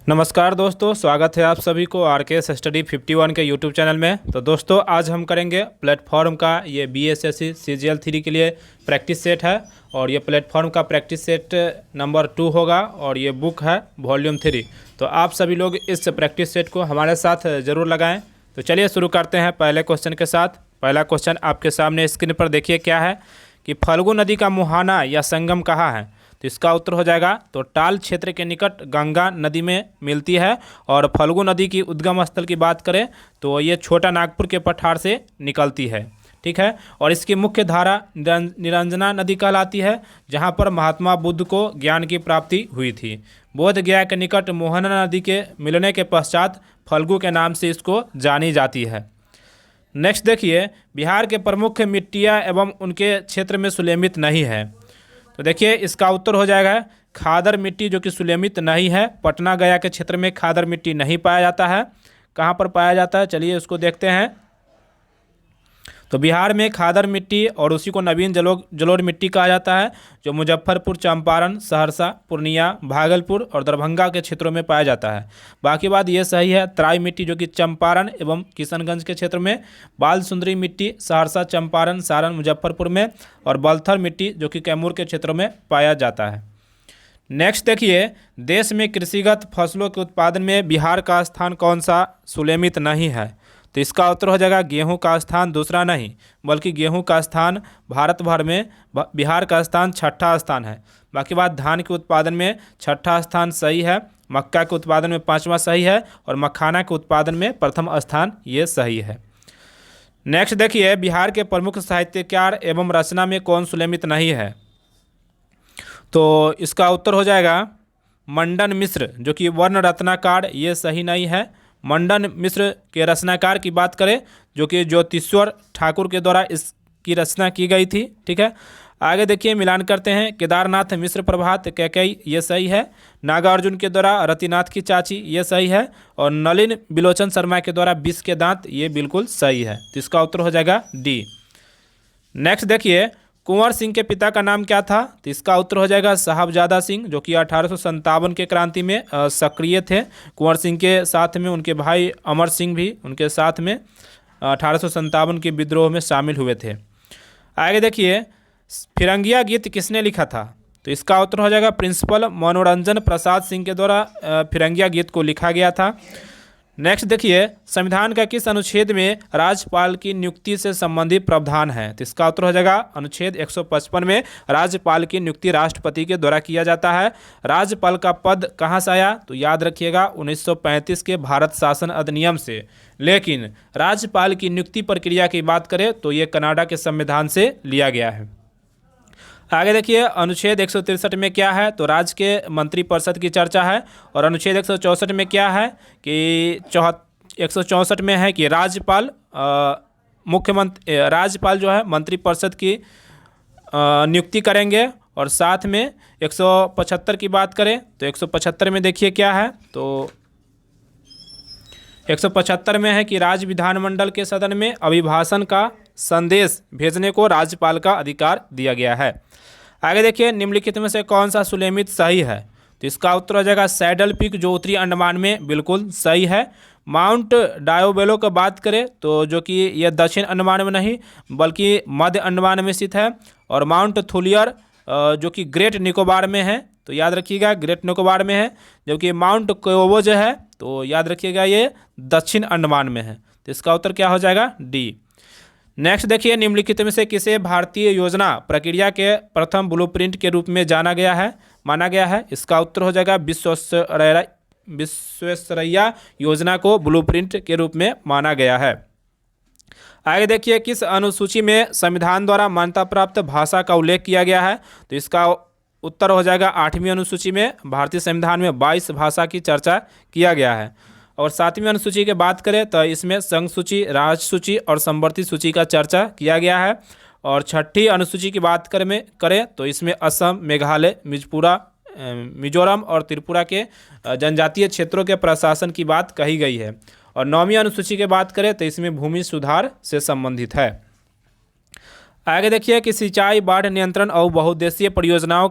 नमस्कार दोस्तों, स्वागत है आप सभी को आर के स्टडी 51 के यूट्यूब चैनल में। तो दोस्तों आज हम करेंगे प्लेटफॉर्म का ये BSSC CGL 3 के लिए प्रैक्टिस सेट है और ये प्लेटफॉर्म का प्रैक्टिस सेट नंबर 2 होगा और ये बुक है वॉल्यूम 3। तो आप सभी लोग इस प्रैक्टिस सेट को हमारे साथ ज़रूर लगाएं। तो चलिए शुरू करते हैं पहले क्वेश्चन के साथ। पहला क्वेश्चन आपके सामने स्क्रीन पर देखिए क्या है कि फल्गु नदी का मुहाना या संगम कहाँ है। तो इसका उत्तर हो जाएगा तो टाल क्षेत्र के निकट गंगा नदी में मिलती है। और फल्गु नदी की उद्गम स्थल की बात करें तो ये छोटा नागपुर के पठार से निकलती है, ठीक है। और इसकी मुख्य धारा निरंजना नदी कहलाती है, जहाँ पर महात्मा बुद्ध को ज्ञान की प्राप्ति हुई थी। बोध गया के निकट मोहना नदी के मिलने के पश्चात फल्गु के नाम से इसको जानी जाती है। नेक्स्ट देखिए, बिहार के प्रमुख मिट्टियाँ एवं उनके क्षेत्र में सुलेमित नहीं है। तो देखिए इसका उत्तर हो जाएगा खादर मिट्टी, जो कि सुलेमित नहीं है। पटना गया के क्षेत्र में खादर मिट्टी नहीं पाया जाता है। कहाँ पर पाया जाता है चलिए उसको देखते हैं। तो बिहार में खादर मिट्टी और उसी को नवीन जलोढ़ मिट्टी कहा जाता है, जो मुजफ्फरपुर, चंपारण, सहरसा, पूर्णिया, भागलपुर और दरभंगा के क्षेत्रों में पाया जाता है। बाकी बात ये सही है। तराई मिट्टी जो कि चंपारण एवं किशनगंज के क्षेत्र में, बाल सुंदरी मिट्टी सहरसा, चंपारण, सारण, मुजफ्फरपुर में, और बलथर मिट्टी जो कि कैमूर के क्षेत्रों में पाया जाता है। नेक्स्ट देखिए, देश में कृषिगत फसलों के उत्पादन में बिहार का स्थान कौन सा सुलेमित नहीं है। तो इसका उत्तर हो जाएगा गेहूं का स्थान दूसरा नहीं, बल्कि गेहूं का स्थान भारत भर में बिहार का स्थान 6ठा स्थान है। बाकी बात धान के उत्पादन में 6ठा स्थान सही है, मक्का के उत्पादन में 5वां सही है और मखाना के उत्पादन में प्रथम स्थान ये सही है। नेक्स्ट देखिए, बिहार के प्रमुख साहित्यकार एवं रचना में कौन सुलेमित नहीं है। तो इसका उत्तर हो जाएगा मंडन मिश्र, जो कि वर्ण रत्नाकार, ये सही नहीं है। मंडन मिश्र के रचनाकार की बात करें जो कि ज्योतिश्वर ठाकुर के द्वारा इसकी रचना की गई थी, ठीक है। आगे देखिए मिलान करते हैं। केदारनाथ मिश्र प्रभात कैकेयी, ये सही है। नागार्जुन के द्वारा रतिनाथ की चाची, ये सही है। और नलिन बिलोचन शर्मा के द्वारा विष के दांत, ये बिल्कुल सही है। तो इसका उत्तर हो जाएगा डी। नेक्स्ट देखिए, कुंवर सिंह के पिता का नाम क्या था। तो इसका उत्तर हो जाएगा साहबजादा सिंह, जो कि 1857 के क्रांति में सक्रिय थे। कुंवर सिंह के साथ में उनके भाई अमर सिंह भी उनके साथ में 1857 के विद्रोह में शामिल हुए थे। आगे देखिए, फिरंगिया गीत किसने लिखा था। तो इसका उत्तर हो जाएगा प्रिंसिपल मनोरंजन प्रसाद सिंह के द्वारा फिरंगिया गीत को लिखा गया था। नेक्स्ट देखिए, संविधान का किस अनुच्छेद में राज्यपाल की नियुक्ति से संबंधित प्रावधान है। तो इसका उत्तर हो जाएगा अनुच्छेद 155 में राज्यपाल की नियुक्ति राष्ट्रपति के द्वारा किया जाता है। राज्यपाल का पद कहाँ से आया, तो याद रखिएगा 1935 के भारत शासन अधिनियम से। लेकिन राज्यपाल की नियुक्ति प्रक्रिया की बात करें तो ये कनाडा के संविधान से लिया गया है। आगे देखिए, अनुच्छेद 163 में क्या है, तो राज्य के मंत्रिपरिषद की चर्चा है। और अनुच्छेद 164 में क्या है कि 164 में है कि राज्यपाल राज्यपाल जो है मंत्रिपरिषद की नियुक्ति करेंगे। और साथ में 175 की बात करें तो 175 में देखिए क्या है, तो 175 में है कि राज्य विधानमंडल के सदन में अभिभाषण का संदेश भेजने को राज्यपाल का अधिकार दिया गया है। आगे देखिए, निम्नलिखित में से कौन सा सुलेमित सही है। तो इसका उत्तर हो जाएगा सैडल पीक, जो उत्तरी अंडमान में बिल्कुल सही है। माउंट डायोबेलो की बात करें तो जो कि यह दक्षिण अंडमान में नहीं बल्कि मध्य अंडमान में स्थित है। और माउंट थुलियर जो कि ग्रेट निकोबार में है, तो याद रखिएगा ग्रेट निकोबार में है। जबकि माउंट कोयोबो जो है तो याद रखिएगा ये दक्षिण अंडमान में है। तो इसका उत्तर क्या हो जाएगा डी। नेक्स्ट देखिए, निम्नलिखित में से किसे भारतीय योजना प्रक्रिया के प्रथम ब्लूप्रिंट के रूप में माना गया है। इसका उत्तर हो जाएगा विश्वेश्वरैया योजना को ब्लूप्रिंट के रूप में माना गया है। आगे देखिए, किस अनुसूची में संविधान द्वारा मान्यता प्राप्त भाषा का उल्लेख किया गया है। तो इसका उत्तर हो जाएगा 8वीं अनुसूची में। भारतीय संविधान में 22 भाषा की चर्चा किया गया है। और 7वीं अनुसूची की बात करें तो इसमें संघ सूची, राज्य सूची और संवर्ती सूची का चर्चा किया गया है। और 6ठी अनुसूची की बात करें तो इसमें असम, मेघालय, मिजोरम और त्रिपुरा के जनजातीय क्षेत्रों के प्रशासन की बात कही गई है। और 9वीं अनुसूची की बात करें तो इसमें भूमि सुधार से संबंधित है। आगे देखिए कि सिंचाई, बाढ़ नियंत्रण और बहुउद्देशीय परियोजनाओं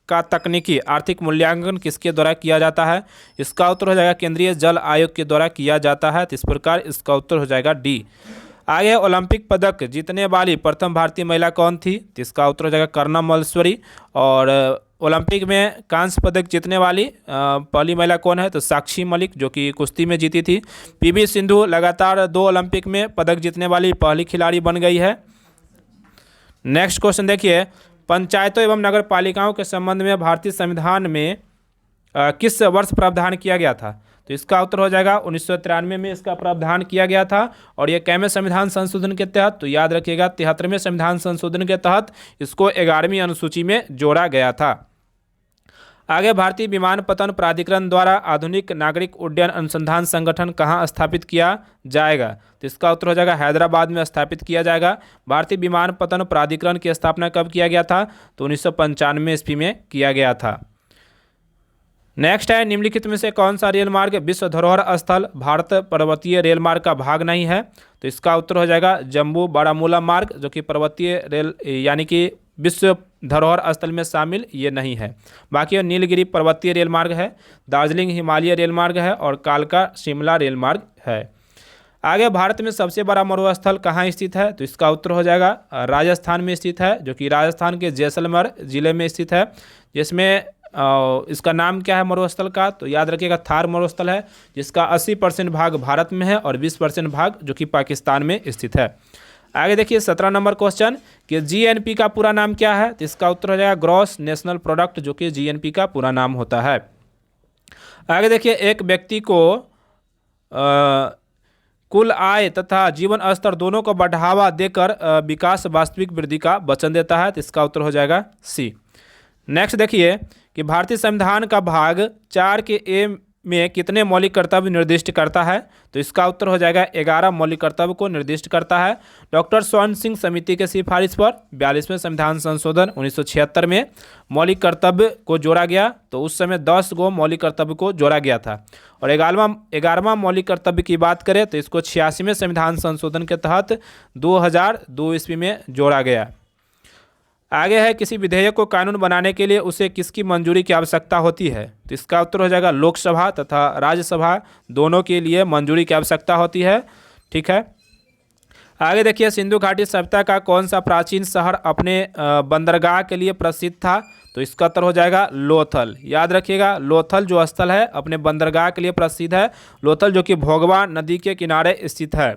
का तकनीकी आर्थिक मूल्यांकन किसके द्वारा किया जाता है? इसका उत्तर हो जाएगा केंद्रीय जल आयोग के द्वारा किया जाता है। तो इस प्रकार इसका उत्तर हो जाएगा डी। आगे ओलंपिक पदक जीतने वाली प्रथम भारतीय महिला कौन थी? तो इसका उत्तर हो जाएगा कर्णम मल्लेश्वरी। और ओलंपिक में कांस्य पदक जीतने वाली पहली महिला कौन है? तो साक्षी मलिक, जो कि कुश्ती में जीती थी। पीवी सिंधु लगातार 2 ओलंपिक में पदक जीतने वाली पहली खिलाड़ी बन गई है। नेक्स्ट क्वेश्चन देखिए, पंचायतों एवं नगर पालिकाओं के संबंध में भारतीय संविधान में किस वर्ष प्रावधान किया गया था? तो इसका उत्तर हो जाएगा 1993 में इसका प्रावधान किया गया था। और ये कैवें संविधान संशोधन के तहत? तो याद रखिएगा 73वें संविधान संशोधन के तहत इसको 11वीं अनुसूची में जोड़ा गया था। आगे, भारतीय विमानपत्तन प्राधिकरण द्वारा आधुनिक नागरिक उड्डयन अनुसंधान संगठन कहाँ स्थापित किया जाएगा? तो इसका उत्तर हो जाएगा हैदराबाद में स्थापित किया जाएगा। भारतीय विमानपत्तन प्राधिकरण की स्थापना कब किया गया था? तो 1995 ईस्वी में किया गया था। नेक्स्ट है, निम्नलिखित में से कौन सा रेल मार्ग विश्व धरोहर स्थल भारत पर्वतीय रेल मार्ग का भाग नहीं है? तो इसका उत्तर हो जाएगा जम्मू बारामूला मार्ग, जो कि पर्वतीय रेल यानी कि विश्व धरोहर स्थल में शामिल ये नहीं है। बाकी नीलगिरी पर्वतीय रेल मार्ग है, दार्जिलिंग हिमालय रेल मार्ग है और कालका शिमला रेल मार्ग है। आगे, भारत में सबसे बड़ा मरुस्थल कहाँ स्थित है? तो इसका उत्तर हो जाएगा राजस्थान में स्थित है, जो कि राजस्थान के जैसलमेर जिले में स्थित है। जिसमें इसका नाम क्या है मरुस्थल का? तो याद रखिएगा थार मरुस्थल है, जिसका 80% भाग भारत में है और 20% भाग जो कि पाकिस्तान में स्थित है। आगे देखिए 17 नंबर क्वेश्चन कि जीएनपी का पूरा नाम क्या है? तो इसका उत्तर हो जाएगा ग्रॉस नेशनल प्रोडक्ट, जो कि जीएनपी का पूरा नाम होता है। आगे देखिए, एक व्यक्ति को कुल आय तथा जीवन स्तर दोनों को बढ़ावा देकर विकास वास्तविक वृद्धि का वचन देता है। तो इसका उत्तर हो जाएगा सी। नेक्स्ट देखिए कि भारतीय संविधान का भाग 4 के ए में कितने मौलिक कर्तव्य निर्दिष्ट करता है? तो इसका उत्तर हो जाएगा 11 मौलिक कर्तव्य को निर्दिष्ट करता है। डॉक्टर स्वर्ण सिंह समिति के सिफारिश पर 42वें संविधान संशोधन 1976 में मौलिक कर्तव्य को जोड़ा गया। तो उस समय 10 गो मौलिक कर्तव्य को जोड़ा गया था। और 11वां मौलिक कर्तव्य की बात करें तो इसको 86वें संविधान संशोधन के तहत 2002 ईस्वी में जोड़ा गया। आगे है, किसी विधेयक को कानून बनाने के लिए उसे किसकी मंजूरी की आवश्यकता होती है? तो इसका उत्तर हो जाएगा लोकसभा तथा राज्यसभा दोनों के लिए मंजूरी की आवश्यकता होती है। ठीक है। आगे देखिए, सिंधु घाटी सभ्यता का कौन सा प्राचीन शहर अपने बंदरगाह के लिए प्रसिद्ध था? तो इसका उत्तर हो जाएगा लोथल। याद रखिएगा लोथल जो स्थल है अपने बंदरगाह के लिए प्रसिद्ध है। लोथल जो कि भोगवा नदी के किनारे स्थित है।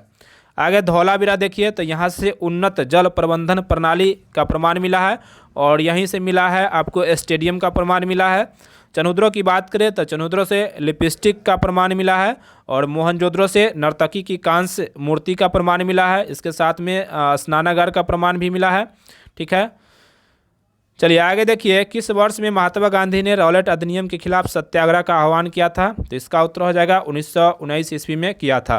आगे धौलावीरा देखिए, तो यहाँ से उन्नत जल प्रबंधन प्रणाली का प्रमाण मिला है और यहीं से मिला है आपको स्टेडियम का प्रमाण मिला है। चनहुद्रो की बात करें तो चनहुद्रो से लिपस्टिक का प्रमाण मिला है और मोहनजोदड़ो से नर्तकी की कांस्य मूर्ति का प्रमाण मिला है। इसके साथ में स्नानागार का प्रमाण भी मिला है। ठीक है, चलिए आगे देखिए, किस वर्ष में महात्मा गांधी ने रॉलेट अधिनियम के खिलाफ सत्याग्रह का आह्वान किया था? तो इसका उत्तर हो जाएगा 1919 ईस्वी में किया था।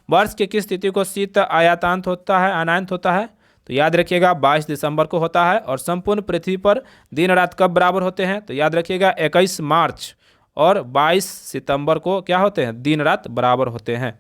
वर्ष की किस तिथि को शीत आयातांत होता है? तो याद रखिएगा 22 दिसंबर को होता है। और संपूर्ण पृथ्वी पर दिन रात कब बराबर होते हैं? तो याद रखिएगा 21 मार्च और 22 सितंबर को क्या होते हैं? दिन रात बराबर होते हैं।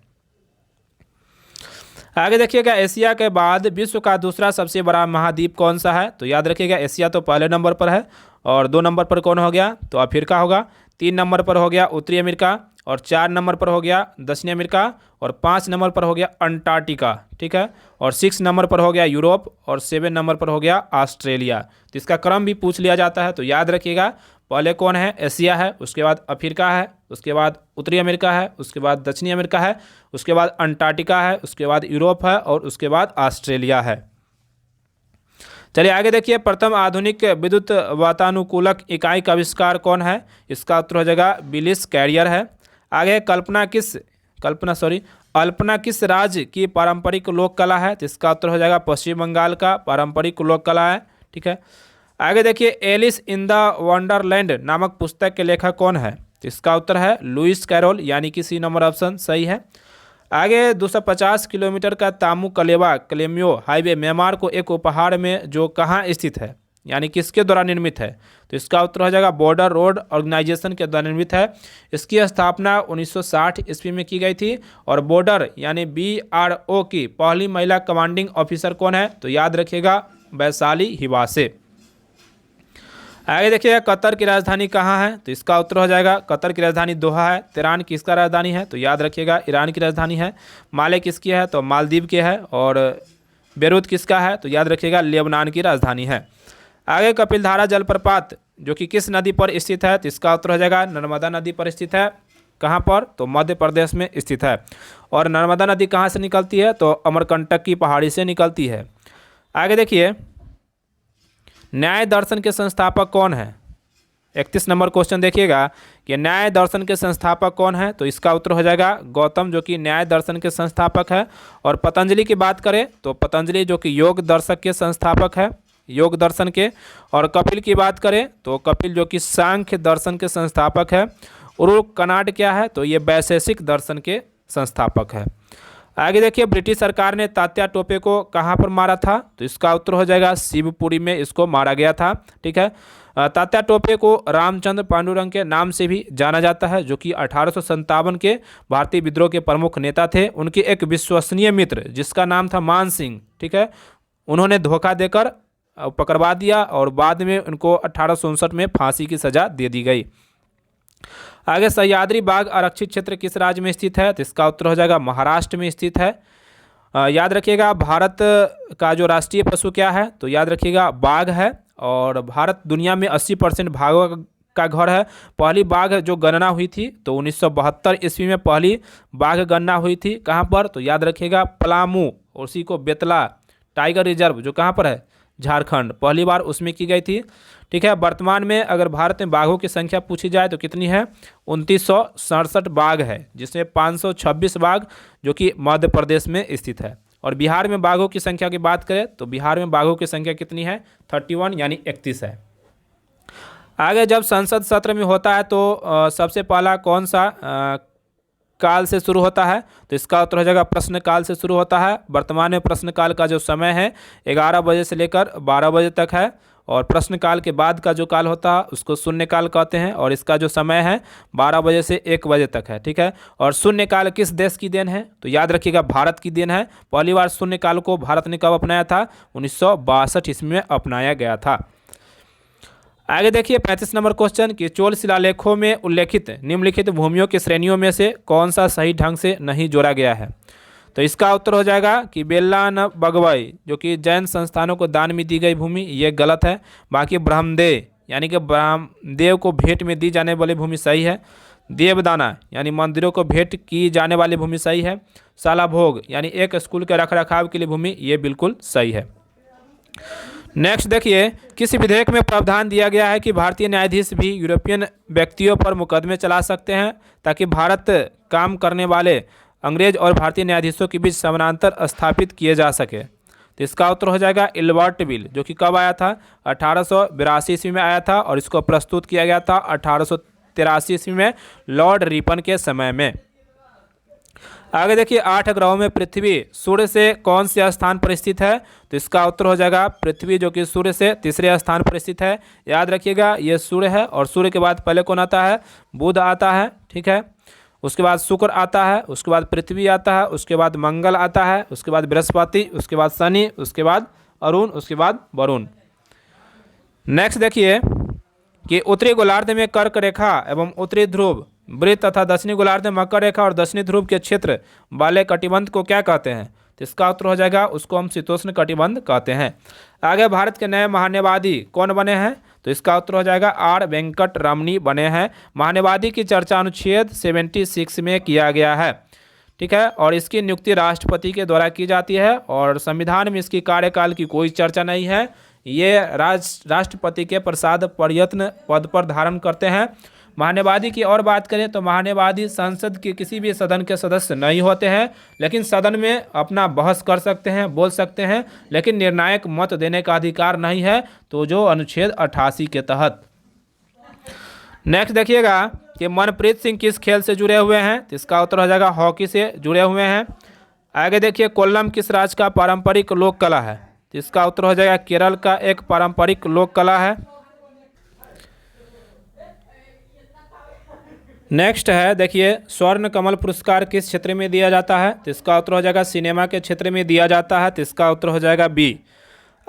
आगे देखिएगा, एशिया के बाद विश्व का दूसरा सबसे बड़ा महाद्वीप कौन सा है? तो याद रखिएगा एशिया तो पहले नंबर पर है और 2 नंबर पर कौन हो गया? तो अफ्रीका होगा। 3 नंबर पर हो गया उत्तरी अमेरिका और 4 नंबर पर हो गया दक्षिणी अमेरिका और 5 नंबर पर हो गया अंटार्कटिका। ठीक है, और 6 नंबर पर हो गया यूरोप और 7 नंबर पर हो गया ऑस्ट्रेलिया। तो इसका क्रम भी पूछ लिया जाता है, तो याद रखिएगा पहले कौन है? एशिया है, उसके बाद अफ्रीका है, उसके बाद उत्तरी अमेरिका है, उसके बाद दक्षिणी अमेरिका है, उसके बाद अंटार्कटिका है, उसके बाद यूरोप है और उसके बाद ऑस्ट्रेलिया है। चलिए आगे देखिए, प्रथम आधुनिक विद्युत वातानुकूलक इकाई का आविष्कार कौन है? इसका उत्तर हो जाएगा बिलिस कैरियर है। आगे, अल्पना किस राज्य की पारंपरिक लोक कला है? तो इसका उत्तर हो जाएगा पश्चिम बंगाल का पारंपरिक लोक कला है। ठीक है, आगे देखिए, एलिस इन द वंडरलैंड नामक पुस्तक के लेखक कौन है? तो इसका उत्तर है लुइस कैरोल, यानी कि सी नंबर ऑप्शन सही है। आगे 250 किलोमीटर का तामू कलेवा क्लेम्यो हाईवे म्यांमार को एक उपहार में जो कहाँ स्थित है, यानी किसके द्वारा निर्मित है? तो इसका उत्तर हो जाएगा बॉर्डर रोड ऑर्गेनाइजेशन के द्वारा निर्मित है। इसकी स्थापना 1960 ईस्वी में की गई थी और बॉर्डर यानी BRO की पहली महिला कमांडिंग ऑफिसर कौन है? तो याद रखिएगा वैशाली हिवासे। आगे देखिएगा कतर की राजधानी कहाँ है, तो इसका उत्तर हो जाएगा कतर की राजधानी दोहा है। तेहरान किसका राजधानी है, तो याद रखिएगा ईरान की राजधानी है। माले किसकी है, तो मालदीव की है। और बेरूत किसका है, तो याद रखिएगा लेबनान की राजधानी है। आगे कपिलधारा जलप्रपात जो कि किस नदी पर स्थित है, तो इसका उत्तर हो जाएगा नर्मदा नदी पर स्थित है। कहाँ पर, तो मध्य प्रदेश में स्थित है। और नर्मदा नदी कहाँ से निकलती है, तो अमरकंटक की पहाड़ी से निकलती है। आगे देखिए न्याय दर्शन के संस्थापक कौन है। 31 नंबर क्वेश्चन देखिएगा कि न्याय दर्शन के संस्थापक कौन है, तो इसका उत्तर हो जाएगा गौतम जो कि न्याय दर्शन के संस्थापक है। और पतंजलि की बात करें तो पतंजलि जो कि योग दर्शक के संस्थापक है, योग दर्शन के। और कपिल की बात करें तो कपिल जो कि सांख्य दर्शन के संस्थापक है। और कनाड क्या है, तो ये वैशेषिक दर्शन के संस्थापक है। आगे देखिए ब्रिटिश सरकार ने तात्या टोपे को कहाँ पर मारा था, तो इसका उत्तर हो जाएगा शिवपुरी में इसको मारा गया था। ठीक है, तात्या टोपे को रामचंद्र पांडुरंग के नाम से भी जाना जाता है, जो कि 1857 के भारतीय विद्रोह के प्रमुख नेता थे। उनके एक विश्वसनीय मित्र जिसका नाम था मान सिंह, ठीक है, उन्होंने धोखा देकर पकड़वा दिया और बाद में उनको 1859 में फांसी की सजा दे दी गई। आगे सह्याद्री बाघ आरक्षित क्षेत्र किस राज्य में स्थित है, तो इसका उत्तर हो जाएगा महाराष्ट्र में स्थित है। याद रखिएगा भारत का जो राष्ट्रीय पशु क्या है, तो याद रखिएगा बाघ है। और भारत दुनिया में 80% बाघों का घर है। पहली बाघ जो गणना हुई थी तो 1972 ईस्वी में पहली बाघ गणना हुई थी। कहाँ पर, तो याद रखिएगा पलामू, और उसी को बेतला टाइगर रिजर्व जो कहाँ पर है, झारखंड, पहली बार उसमें की गई थी। ठीक है, वर्तमान में अगर भारत में बाघों की संख्या पूछी जाए तो कितनी है, 2967 बाघ है, जिसमें 526 बाघ जो कि मध्य प्रदेश में स्थित है। और बिहार में बाघों की संख्या की बात करें तो बिहार में बाघों की संख्या कितनी है, 31 यानी 31 है। आगे जब संसद सत्र में होता है तो सबसे पहला कौन सा काल से शुरू होता है, तो इसका उत्तर हो जाएगा प्रश्नकाल से शुरू होता है। वर्तमान में प्रश्नकाल का जो समय है 11 बजे से लेकर 12 बजे तक है। और प्रश्नकाल के बाद का जो काल होता है उसको शून्यकाल कहते हैं, और इसका जो समय है 12 बजे से 1 बजे तक है। ठीक है, और शून्यकाल किस देश की देन है, तो याद रखिएगा भारत की देन है। पहली बार शून्यकाल को भारत ने कब अपनाया था, 1962 ईस्वी में अपनाया गया था। आगे देखिए 35 नंबर क्वेश्चन कि चोल शिलालेखों में उल्लेखित निम्नलिखित भूमियों की श्रेणियों में से कौन सा सही ढंग से नहीं जोड़ा गया है, तो इसका उत्तर हो जाएगा कि बेल्ला न बगवई जो कि जैन संस्थानों को दान में दी गई भूमि, ये गलत है। बाकी ब्रह्मदेव यानी कि ब्रह्मदेव को भेंट में दी जाने वाली भूमि सही है। देवदाना यानी मंदिरों को भेंट की जाने वाली भूमि सही है। साला भोग यानी एक स्कूल के रखरखाव के लिए भूमि, ये बिल्कुल सही है। नेक्स्ट देखिए किस विधेयक में प्रावधान दिया गया है कि भारतीय न्यायाधीश भी यूरोपियन व्यक्तियों पर मुकदमे चला सकते हैं, ताकि भारत काम करने वाले अंग्रेज और भारतीय न्यायाधीशों के बीच समानांतर स्थापित किए जा सके, तो इसका उत्तर हो जाएगा इल्बर्ट बिल, जो कि कब आया था, 1882 ईस्वी में आया था। और इसको प्रस्तुत किया गया था 1883 ईस्वी में लॉर्ड रिपन के समय में। आगे देखिए 8 ग्रहों में पृथ्वी सूर्य से कौन से स्थान पर स्थित है, तो इसका उत्तर हो जाएगा पृथ्वी जो कि सूर्य से तीसरे स्थान पर स्थित है। याद रखिएगा ये सूर्य है, और सूर्य के बाद पहले कौन आता है, बुध आता है। ठीक है, उसके बाद शुक्र आता है, उसके बाद पृथ्वी आता है, उसके बाद मंगल आता है, उसके बाद बृहस्पति, उसके बाद शनि, उसके बाद अरुण, उसके बाद वरुण। नेक्स्ट देखिए कि उत्तरी गोलार्ध में कर्क रेखा एवं उत्तरी ध्रुव वृत्त तथा दक्षिणी गोलार्ध में मकर रेखा और दक्षिणी ध्रुव के क्षेत्र वाले कटिबंध को क्या कहते हैं, तो इसका उत्तर हो जाएगा उसको हम शीतोष्ण कटिबंध कहते हैं। आगे भारत के नए महान्यवादी कौन बने हैं, तो इसका उत्तर हो जाएगा आर वेंकट रमनी बने हैं। महान्यवादी की चर्चा अनुच्छेद 76 में किया गया है। ठीक है, और इसकी नियुक्ति राष्ट्रपति के द्वारा की जाती है, और संविधान में इसकी कार्यकाल की कोई चर्चा नहीं है। ये राष्ट्रपति के प्रसाद प्रयत्न पद पर धारण करते हैं। महान्यवादी की और बात करें तो महान्यवादी संसद के किसी भी सदन के सदस्य नहीं होते हैं, लेकिन सदन में अपना बहस कर सकते हैं, बोल सकते हैं, लेकिन निर्णायक मत देने का अधिकार नहीं है, तो जो अनुच्छेद 88 के तहत। नेक्स्ट देखिएगा कि मनप्रीत सिंह किस खेल से जुड़े हुए हैं, तो इसका उत्तर हो जाएगा हॉकी से जुड़े हुए हैं। आगे देखिए कोल्लम किस राज्य का पारंपरिक लोक कला है, तो इसका उत्तर हो जाएगा केरल का एक पारंपरिक लोक कला है। नेक्स्ट है देखिए स्वर्ण कमल पुरस्कार किस क्षेत्र में दिया जाता है, तो इसका उत्तर हो जाएगा सिनेमा के क्षेत्र में दिया जाता है, तो इसका उत्तर हो जाएगा बी।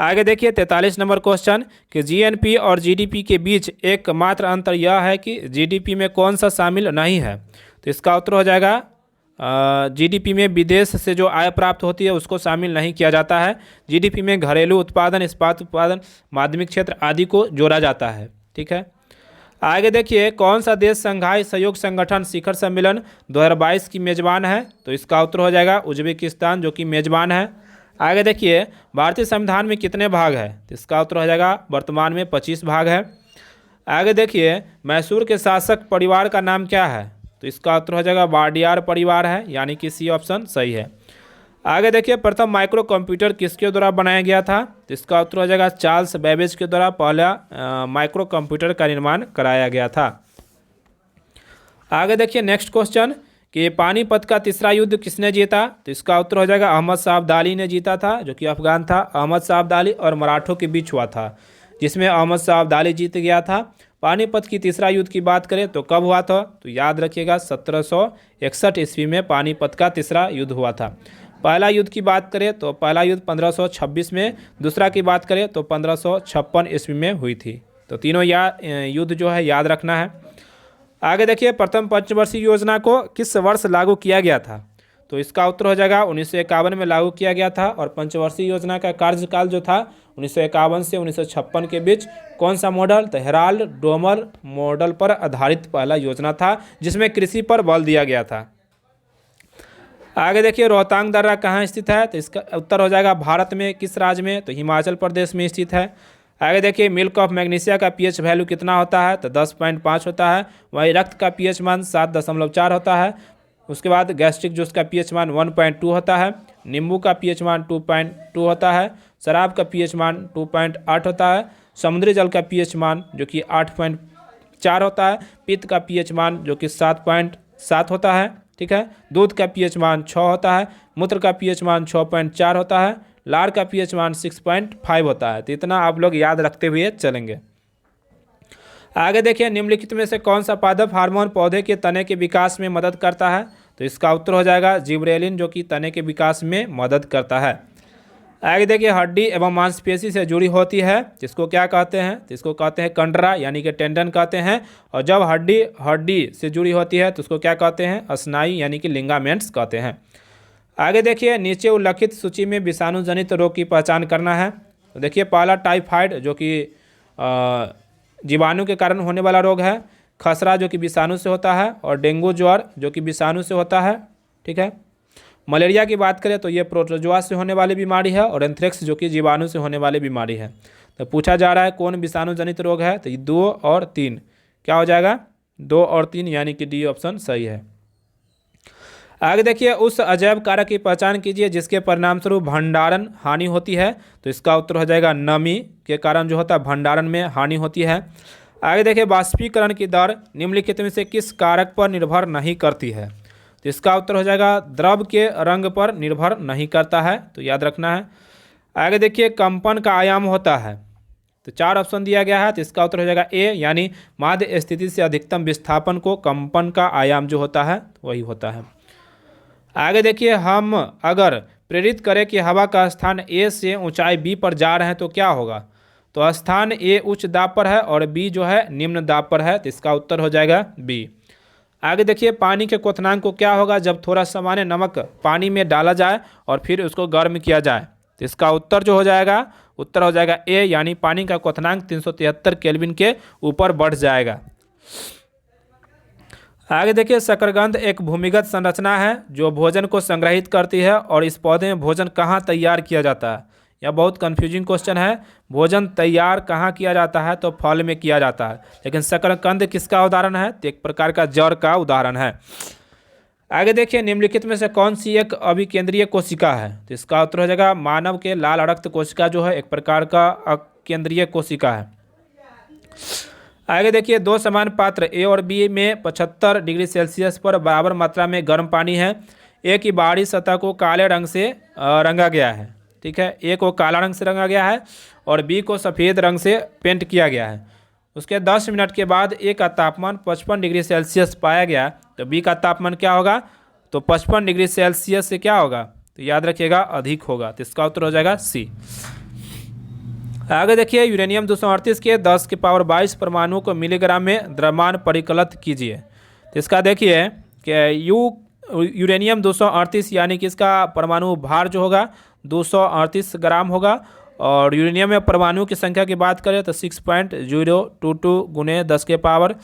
आगे देखिए 43 नंबर क्वेश्चन कि जीएनपी और जीडीपी के बीच एकमात्र अंतर यह है कि जीडीपी में कौन सा शामिल नहीं है। तो इसका उत्तर हो जाएगा जीडीपी में विदेश से जो आय प्राप्त होती है उसको शामिल नहीं किया जाता है। जीडीपी में घरेलू उत्पादन, इस्पात उत्पादन, माध्यमिक क्षेत्र आदि को जोड़ा जाता है। ठीक है, आगे देखिए कौन सा देश संघाई सहयोग संगठन शिखर सम्मेलन 2022 की मेजबान है। तो इसका उत्तर हो जाएगा उज्बेकिस्तान, जो कि मेजबान है। आगे देखिए भारतीय संविधान में कितने भाग है। तो इसका उत्तर हो जाएगा वर्तमान में 25 भाग है। आगे देखिए मैसूर के शासक परिवार का नाम क्या है। तो इसका उत्तर हो जाएगा वाडियार परिवार है, यानी कि सी ऑप्शन सही है। आगे देखिए प्रथम माइक्रो कंप्यूटर किसके द्वारा बनाया गया था। तो इसका उत्तर हो जाएगा चार्ल्स बेबेज के द्वारा पहला माइक्रो कंप्यूटर का निर्माण कराया गया था। आगे देखिए नेक्स्ट क्वेश्चन कि पानीपत का तीसरा युद्ध किसने जीता। तो इसका उत्तर हो जाएगा अहमद शाह अब्दाली ने जीता था, जो कि अफगान था। अहमद शाह अब्दाली और मराठों के बीच हुआ था, जिसमें अहमद शाह अब्दाली जीत गया था। पानीपत की तीसरा युद्ध की बात करें तो कब हुआ था। तो याद रखिएगा 1761 ईस्वी में पानीपत का तीसरा युद्ध हुआ था। पहला युद्ध की बात करें तो पहला युद्ध 1526 में, दूसरा की बात करें तो 1556 ईस्वी में हुई थी। तो तीनों युद्ध जो है याद रखना है। आगे देखिए प्रथम पंचवर्षीय योजना को किस वर्ष लागू किया गया था। तो इसका उत्तर हो जाएगा 1951 में लागू किया गया था। और पंचवर्षीय योजना का कार्यकाल जो था 1951 से 1956 के बीच कौन सा मॉडल। तो हेराल्ड डोमर मॉडल पर आधारित पहला योजना था, जिसमें कृषि पर बल दिया गया था। आगे देखिए रोहतांग दर्रा कहाँ स्थित है। तो इसका उत्तर हो जाएगा भारत में किस राज्य में। तो हिमाचल प्रदेश में स्थित है। आगे देखिए मिल्क ऑफ मैग्नीशिया का पीएच वैल्यू कितना होता है। तो 10.5 होता है। वहीं रक्त का पीएच मान 7.4 होता है। उसके बाद गैस्ट्रिक जूस का पीएच मान 1.2 होता है। नींबू का पीएच मान 2.2 होता है। शराब का पीएच मान 2.8 होता है। समुद्री जल का पीएच मान जो कि 8.4 होता है। पित्त का पीएच मान जो कि 7.7 होता है। ठीक है, दूध का पीएच मान 6 होता है। मूत्र का पीएच मान 6.4 होता है। लार का पीएच मान 6.5 होता है। तो इतना आप लोग याद रखते हुए चलेंगे। आगे देखिए निम्नलिखित में से कौन सा पादप हार्मोन पौधे के तने के विकास में मदद करता है। तो इसका उत्तर हो जाएगा जिबरेलिन, जो कि तने के विकास में मदद करता है। आगे देखिए हड्डी एवं मांसपेशी से जुड़ी होती है, जिसको क्या कहते हैं। तो इसको कहते हैं कंडरा, यानी कि टेंडन कहते हैं। और जब हड्डी से जुड़ी होती है तो उसको क्या कहते हैं, स्नायु, यानी कि लिंगामेंट्स कहते हैं। आगे देखिए नीचे उल्लिखित सूची में विषाणु जनित रोग की पहचान करना है। तो देखिए पहला टाइफाइड, जो कि जीवाणु के कारण होने वाला रोग है। खसरा, जो कि विषाणु से होता है। और डेंगू ज्वर, जो कि विषाणु से होता है। ठीक है, मलेरिया की बात करें तो ये प्रोटोजोआ से होने वाली बीमारी है। और एंथ्रेक्स, जो कि जीवाणु से होने वाली बीमारी है। तो पूछा जा रहा है कौन विषाणु जनित रोग है। तो ये 2 और 3 क्या हो जाएगा, 2 और 3, यानी कि डी ऑप्शन सही है। आगे देखिए उस अजैव कारक की पहचान कीजिए जिसके परिणामस्वरूप भंडारण हानि होती है। तो इसका उत्तर हो जाएगा नमी के कारण जो होता है भंडारण में हानि होती है। आगे देखिए वाष्पीकरण की दर निम्नलिखित में से किस कारक पर निर्भर नहीं करती है। तो इसका उत्तर हो जाएगा द्रव के रंग पर निर्भर नहीं करता है। तो याद रखना है। आगे देखिए कंपन का आयाम होता है। तो 4 ऑप्शन दिया गया है। तो इसका उत्तर हो जाएगा ए, यानी माध्य स्थिति से अधिकतम विस्थापन को कंपन का आयाम जो होता है वही होता है। आगे देखिए हम अगर प्रेरित करें कि हवा का स्थान ए से ऊंचाई बी पर जा रहे हैं तो क्या होगा। तो स्थान ए उच्च दाब पर है और बी जो है निम्न दाब पर है। तो इसका उत्तर हो जाएगा बी। आगे देखिए पानी के क्वथनांक को क्या होगा जब थोड़ा सामान्य नमक पानी में डाला जाए और फिर उसको गर्म किया जाए। तो इसका उत्तर जो हो जाएगा, उत्तर हो जाएगा ए, यानी पानी का क्वथनांक 373 केल्विन के ऊपर बढ़ जाएगा। आगे देखिए शकरकंद एक भूमिगत संरचना है जो भोजन को संग्रहित करती है। और इस पौधे में भोजन कहाँ तैयार किया जाता है। यह बहुत कंफ्यूजिंग क्वेश्चन है। भोजन तैयार कहाँ किया जाता है, तो फल में किया जाता है। लेकिन शकरकंद किसका उदाहरण है, तो एक प्रकार का जड़ का उदाहरण है। आगे देखिए निम्नलिखित में से कौन सी एक अभिकेंद्रीय कोशिका है। तो इसका उत्तर हो जाएगा मानव के लाल रक्त कोशिका जो है एक प्रकार का अकेंद्रीय कोशिका है। आगे देखिए 2 समान पात्र ए और बी में 75 डिग्री सेल्सियस पर बराबर मात्रा में गर्म पानी है। ए की बाहरी सतह को काले रंग से रंगा गया है। ठीक है, ए को काला रंग से रंगा गया है और बी को सफ़ेद रंग से पेंट किया गया है। उसके 10 मिनट के बाद ए का तापमान 55 डिग्री सेल्सियस पाया गया। तो बी का तापमान क्या होगा, तो 55 डिग्री सेल्सियस से क्या होगा, तो याद रखिएगा अधिक होगा। तो इसका उत्तर हो जाएगा सी। आगे देखिए यूरेनियम 238 के 10 की पावर 22 परमाणुओं को मिलीग्राम में द्रव्यमान परिकलित कीजिए। तो इसका देखिए कि यूरेनियम 238 यानी कि इसका परमाणु भार जो होगा 238 ग्राम होगा, और यूरेनियम में परमाणु की संख्या की बात करें तो 6.022 गुने 10 के पावर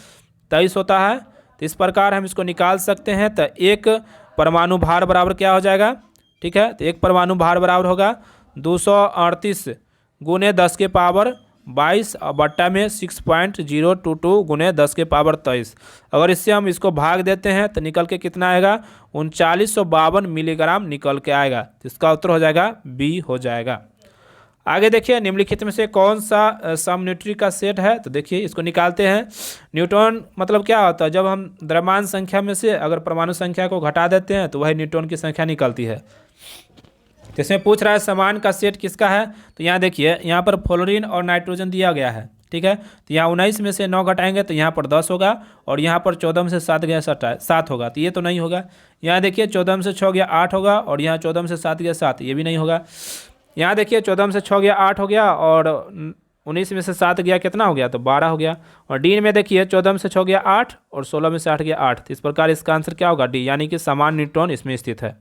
23 होता है। तो इस प्रकार हम इसको निकाल सकते हैं। तो एक परमाणु भार बराबर क्या हो जाएगा, ठीक है, तो एक परमाणु भार बराबर होगा 238 गुने 10 के पावर 22 और बट्टा में 6.022 गुने 10 के पावर 23। अगर इससे हम इसको भाग देते हैं तो निकल के कितना आएगा, 3952 मिलीग्राम निकल के आएगा। तो इसका उत्तर हो जाएगा बी हो जाएगा। आगे देखिए निम्नलिखित में से कौन सा समन्यूट्री का सेट है। तो देखिए इसको निकालते हैं। न्यूट्रॉन मतलब क्या होता है, जब हम द्रव्यमान संख्या में से अगर परमाणु संख्या को घटा देते हैं तो वही न्यूट्रॉन की संख्या निकलती है। तो इसमें पूछ रहा है समान का सेट किसका है। तो यहाँ देखिए यहाँ पर फ्लोरीन और नाइट्रोजन दिया गया है, ठीक है। तो यहाँ 19 में से 9 घटाएंगे तो यहाँ पर 10 होगा, और यहाँ पर 14 में से 7 गया 7 होगा, तो ये तो नहीं होगा। यहाँ देखिए 14 में से 6 गया 8 होगा, और यहाँ 14 में से 7 गया 7, ये भी नहीं होगा। यहाँ देखिए 14 में से 6 गया 8 हो गया, और 19 में से 7 गया कितना हो गया, तो 12 हो गया। और डी में देखिए 14 में से 6 गया 8, और 16 में से 8 गया 8। तो इस प्रकार इसका आंसर क्या होगा, डी, यानी कि समान न्यूट्रॉन इसमें स्थित है।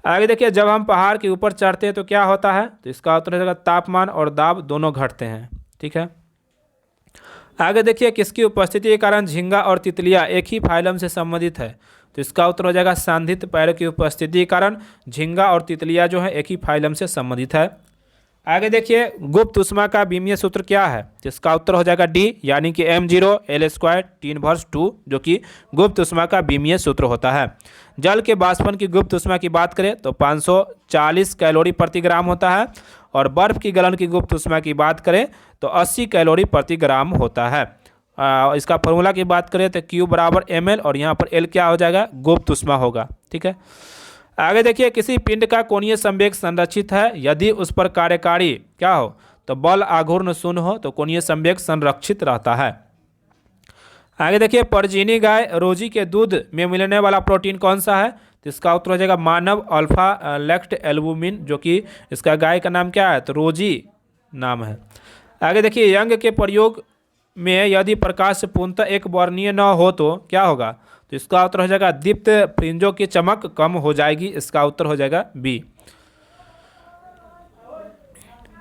आगे देखिए जब हम पहाड़ के ऊपर चढ़ते हैं तो क्या होता है। तो इसका उत्तर होगा तापमान और दाब दोनों घटते हैं, ठीक है। आगे देखिए किसकी उपस्थिति के कारण झींगा और तितलियाँ एक ही फाइलम से संबंधित है। तो इसका उत्तर हो जाएगा सांधित पैरों की उपस्थिति के कारण झींगा और तितलियाँ जो है एक ही फाइलम से संबंधित है। आगे देखिए गुप्त ऊष्मा का विमीय सूत्र क्या है। तो इसका उत्तर हो जाएगा डी, यानी कि m0 L²T/2, जो कि गुप्त ऊष्मा का विमीय सूत्र होता है। जल के बाष्पन की गुप्त ऊष्मा की बात करें तो 540 कैलोरी प्रति ग्राम होता है, और बर्फ की गलन की गुप्त ऊष्मा की बात करें तो 80 कैलोरी प्रति ग्राम होता है। इसका फॉर्मूला की बात करें तो Q बराबर ml, और यहाँ पर L क्या हो जाएगा, गुप्त ऊष्मा होगा, ठीक है। आगे देखिए किसी पिंड का कोणीय संवेग संरक्षित है यदि उस पर कार्यकारी क्या हो, तो बल आघूर्ण शून्य हो तो कोणीय संवेग संरक्षित रहता है। आगे देखिए परजीवी गाय रोजी के दूध में मिलने वाला प्रोटीन कौन सा है। तो इसका उत्तर हो जाएगा मानव अल्फा लेक्ट एल्बुमिन, जो कि इसका गाय का नाम क्या है, तो रोजी नाम है। आगे देखिए यंग के प्रयोग में यदि प्रकाश पूर्णतः एक वर्णीय न हो तो क्या होगा। तो इसका उत्तर हो जाएगा दीप्त फ्रिंजों की चमक कम हो जाएगी। इसका उत्तर हो जाएगा बी।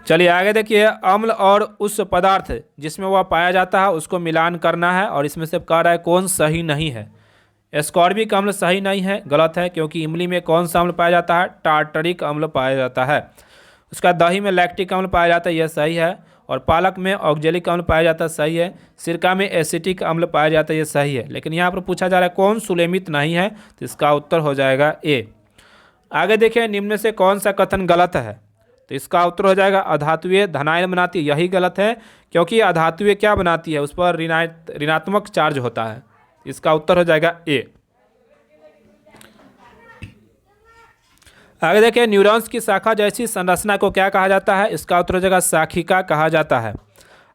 चलिए आगे देखिए अम्ल और उस पदार्थ जिसमें वह पाया जाता है उसको मिलान करना है, और इसमें से कह रहा है कौन सही नहीं है। एस्कॉर्बिक अम्ल सही नहीं है, गलत है, क्योंकि इमली में कौन सा अम्ल पाया जाता है, टार्टरिक अम्ल पाया जाता है। उसका दही में लैक्टिक अम्ल पाया जाता है, यह सही है। और पालक में ऑक्जेलिक अम्ल पाया जाता है, सही है। सिरका में एसिटिक अम्ल पाया जाता है, ये सही है। लेकिन यहाँ पर पूछा जा रहा है कौन सुलेमित नहीं है, तो इसका उत्तर हो जाएगा ए। आगे देखिए निम्न में से कौन सा कथन गलत है। तो इसका उत्तर हो जाएगा अधातुएं धनायन बनाती है, यही गलत है, क्योंकि अधातुएं क्या बनाती है, उस पर ऋणात्मक चार्ज होता है। इसका उत्तर हो जाएगा ए। आगे देखिए न्यूरॉन्स की शाखा जैसी संरचना को क्या कहा जाता है। इसका उत्तर हो जाएगा शाखिका कहा जाता है।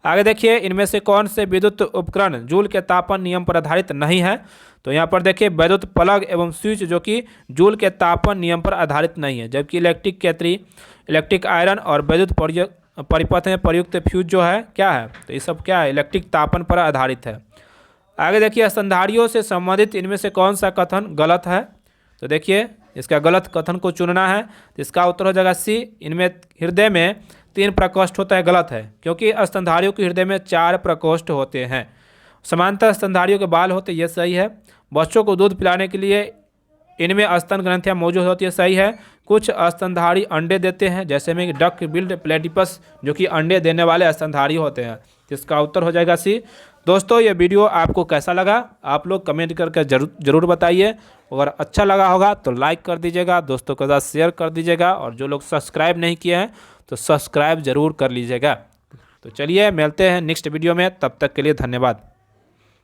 आगे देखिए इनमें से कौन से विद्युत उपकरण जूल के तापन नियम पर आधारित नहीं है। तो यहाँ पर देखिए वैद्युत प्लग एवं स्विच जो कि जूल के तापन नियम पर आधारित नहीं है, जबकि इलेक्ट्रिक केतली, इलेक्ट्रिक आयरन और वैद्युत परिपथ में प्रयुक्त फ्यूज जो है क्या है, तो ये सब क्या है, इलेक्ट्रिक तापन पर आधारित है। आगे देखिए स्तनधारियों से संबंधित इनमें से कौन सा कथन गलत है। तो देखिए इसका गलत कथन को चुनना है। तो इसका उत्तर हो जाएगा सी, इनमें हृदय में 3 प्रकोष्ठ होता है, गलत है, क्योंकि स्तनधारियों के हृदय में 4 प्रकोष्ठ होते हैं। समानतः स्तनधारियों के बाल होते, ये सही है। बच्चों को दूध पिलाने के लिए इनमें स्तन ग्रंथियाँ मौजूद होती है, सही है। कुछ स्तनधारी अंडे देते हैं, जैसे में डक बिल्ड प्लेटिपस जो कि अंडे देने वाले स्तनधारी होते हैं। इसका उत्तर हो जाएगा सी। दोस्तों ये वीडियो आपको कैसा लगा आप लोग कमेंट करके जरूर बताइए। अगर अच्छा लगा होगा तो लाइक कर दीजिएगा, दोस्तों के साथ शेयर कर दीजिएगा, और जो लोग सब्सक्राइब नहीं किए हैं तो सब्सक्राइब जरूर कर लीजिएगा। तो चलिए मिलते हैं नेक्स्ट वीडियो में, तब तक के लिए धन्यवाद।